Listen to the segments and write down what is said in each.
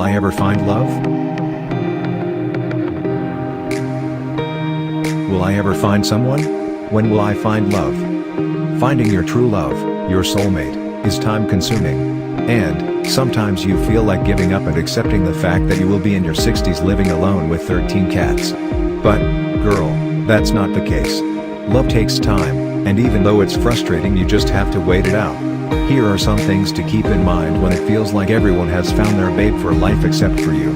Will I ever find love? Will I ever find someone? When will I find love? Finding your true love, your soulmate, is time-consuming. And, sometimes you feel like giving up and accepting the fact that you will be in your 60s living alone with 13 cats. But, girl, that's not the case. Love takes time, and even though it's frustrating, you just have to wait it out. Here are some things to keep in mind when it feels like everyone has found their babe for life except for you.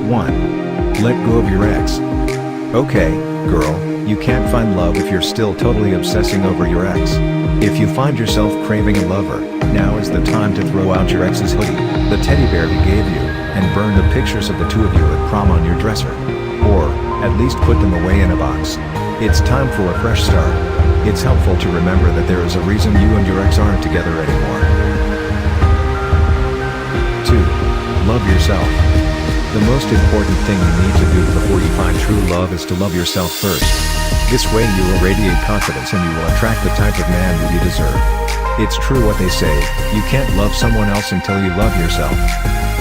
1. Let go of your ex. Okay, girl, you can't find love if you're still totally obsessing over your ex. If you find yourself craving a lover, now is the time to throw out your ex's hoodie, the teddy bear he gave you, and burn the pictures of the two of you at prom on your dresser. Or, at least put them away in a box. It's time for a fresh start. It's helpful to remember that there is a reason you and your ex aren't together anymore. 2. Love yourself. The most important thing you need to do before you find true love is to love yourself first. This way you will radiate confidence and you will attract the type of man that you deserve. It's true what they say, you can't love someone else until you love yourself.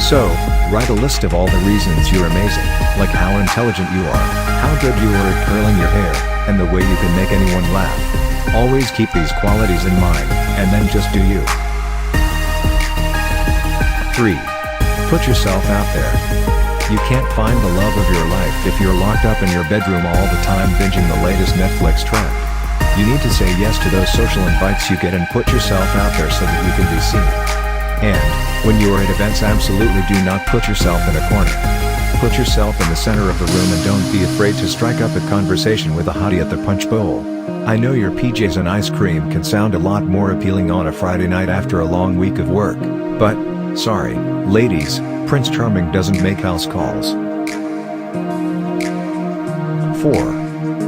So, write a list of all the reasons you're amazing, like how intelligent you are, how good you are at curling your hair, and the way you can make anyone laugh. Always keep these qualities in mind, and then just do you. 3. Put yourself out there. You can't find the love of your life if you're locked up in your bedroom all the time binging the latest Netflix trend. You need to say yes to those social invites you get and put yourself out there so that you can be seen. And, when you are at events, absolutely do not put yourself in a corner. Put yourself in the center of the room and don't be afraid to strike up a conversation with a hottie at the punch bowl. I know your PJs and ice cream can sound a lot more appealing on a Friday night after a long week of work, but, sorry, ladies, Prince Charming doesn't make house calls. 4.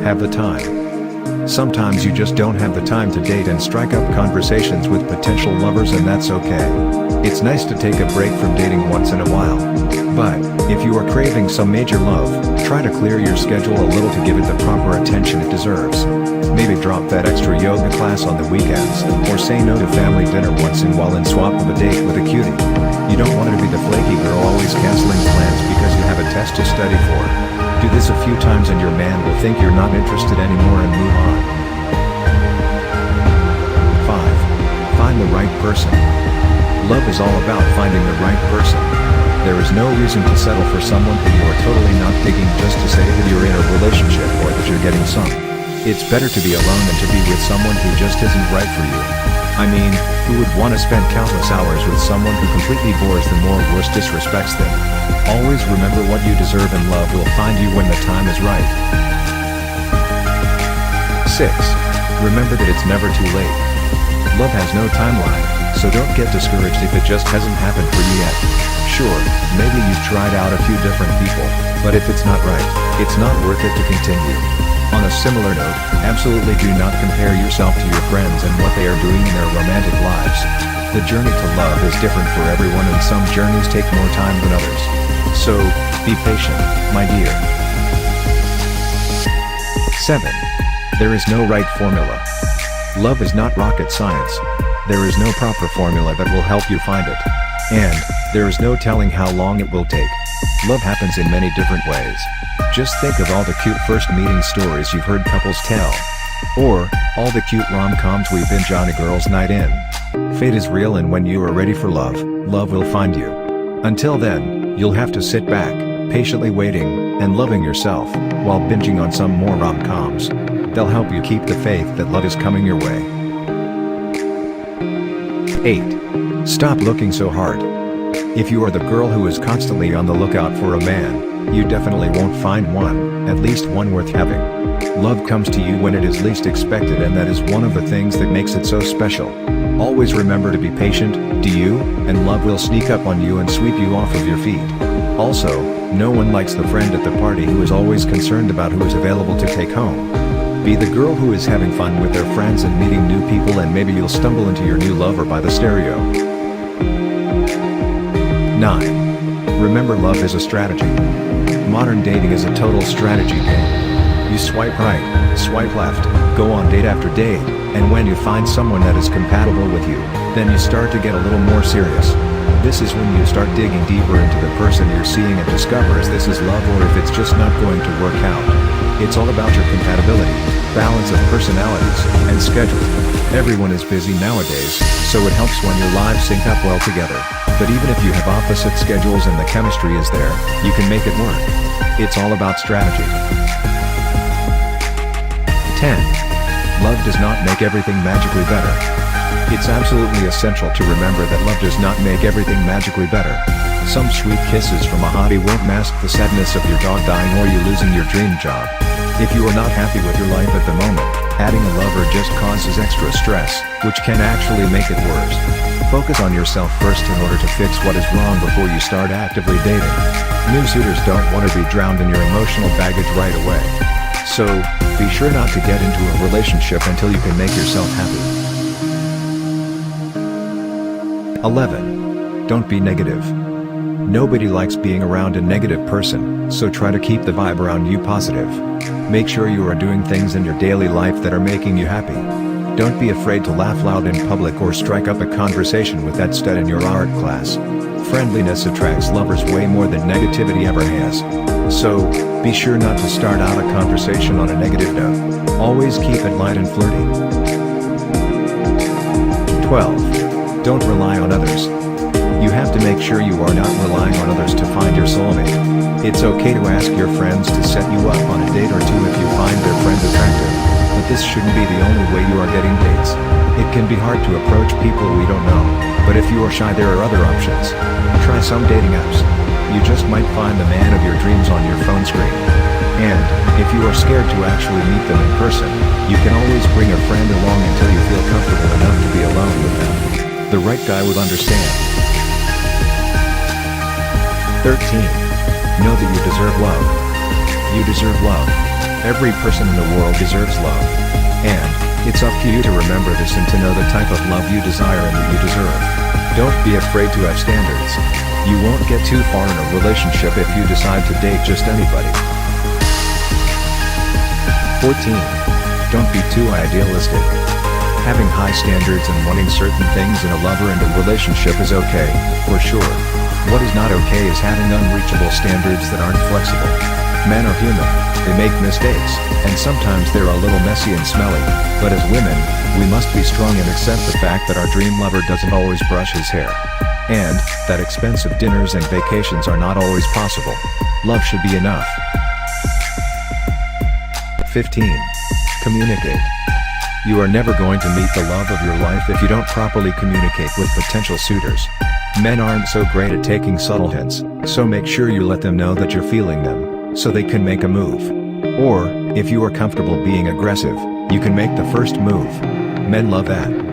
Have the time. Sometimes you just don't have the time to date and strike up conversations with potential lovers, and that's okay. It's nice to take a break from dating once in a while. But, if you are craving some major love, try to clear your schedule a little to give it the proper attention it deserves. Maybe drop that extra yoga class on the weekends, or say no to family dinner once in a while and swap of a date with a cutie. You don't want to be the flaky girl always canceling plans because you have a test to study for. Do this a few times and your man will think you're not interested anymore and move on. 5. Find the right person. Love is all about finding the right person. There is no reason to settle for someone who you are totally not digging just to say that you're in a relationship or that you're getting some. It's better to be alone than to be with someone who just isn't right for you. I mean, who would want to spend countless hours with someone who completely bores them or worse disrespects them? Always remember what you deserve, and love will find you when the time is right. 6. Remember that it's never too late. Love has no timeline, so don't get discouraged if it just hasn't happened for you yet. Sure, maybe you've tried out a few different people, but if it's not right, it's not worth it to continue. On a similar note, absolutely do not compare yourself to your friends and what they are doing in their romantic lives. The journey to love is different for everyone, and some journeys take more time than others. So, be patient, my dear. 7. There is no right formula. Love is not rocket science. There is no proper formula that will help you find it. And, there is no telling how long it will take. Love happens in many different ways. Just think of all the cute first meeting stories you've heard couples tell. Or, all the cute rom-coms we binge on a girls' night in. Fate is real, and when you are ready for love, love will find you. Until then, you'll have to sit back, patiently waiting, and loving yourself, while binging on some more rom-coms. They'll help you keep the faith that love is coming your way. 8. Stop looking so hard. If you are the girl who is constantly on the lookout for a man, you definitely won't find one, at least one worth having. Love comes to you when it is least expected, and that is one of the things that makes it so special. Always remember to be patient, and love will sneak up on you and sweep you off of your feet. Also, no one likes the friend at the party who is always concerned about who is available to take home. Be the girl who is having fun with their friends and meeting new people, and maybe you'll stumble into your new lover by the stereo. 9. Remember, love is a strategy. Modern dating is a total strategy game. You swipe right, swipe left, go on date after date, and when you find someone that is compatible with you, then you start to get a little more serious. This is when you start digging deeper into the person you're seeing and discover if this is love or if it's just not going to work out. It's all about your compatibility, balance of personalities, and schedule. Everyone is busy nowadays, so it helps when your lives sync up well together. But even if you have opposite schedules and the chemistry is there, you can make it work. It's all about strategy. 10. Love does not make everything magically better. It's absolutely essential to remember that love does not make everything magically better. Some sweet kisses from a hottie won't mask the sadness of your dog dying or you losing your dream job. If you are not happy with your life at the moment, adding a lover just causes extra stress, which can actually make it worse. Focus on yourself first in order to fix what is wrong before you start actively dating. New suitors don't want to be drowned in your emotional baggage right away. So, be sure not to get into a relationship until you can make yourself happy. 11. Don't be negative. Nobody likes being around a negative person, so try to keep the vibe around you positive. Make sure you are doing things in your daily life that are making you happy. Don't be afraid to laugh loud in public or strike up a conversation with that stud in your art class. Friendliness attracts lovers way more than negativity ever has. So, be sure not to start out a conversation on a negative note. Always keep it light and flirty. 12. Don't rely on others. You have to make sure you are not relying on others to find your soulmate. It's okay to ask your friends to set you up on a date or two if you find their friend attractive, but this shouldn't be the only way you are getting dates. It can be hard to approach people we don't know, but if you are shy there are other options. Try some dating apps. You just might find the man of your dreams on your phone screen. And, if you are scared to actually meet them in person, you can always bring a friend along until you feel comfortable enough to be alone with them. The right guy will understand. 13. Know that you deserve love. You deserve love. Every person in the world deserves love. And, it's up to you to remember this and to know the type of love you desire and that you deserve. Don't be afraid to have standards. You won't get too far in a relationship if you decide to date just anybody. 14. Don't be too idealistic. Having high standards and wanting certain things in a lover and a relationship is okay, for sure. What is not okay is having unreachable standards that aren't flexible. Men are human, they make mistakes, and sometimes they're a little messy and smelly, but as women, we must be strong and accept the fact that our dream lover doesn't always brush his hair. And, that expensive dinners and vacations are not always possible. Love should be enough. 15. Communicate. You are never going to meet the love of your life if you don't properly communicate with potential suitors. Men aren't so great at taking subtle hints, so make sure you let them know that you're feeling them, so they can make a move. Or, if you are comfortable being aggressive, you can make the first move. Men love that.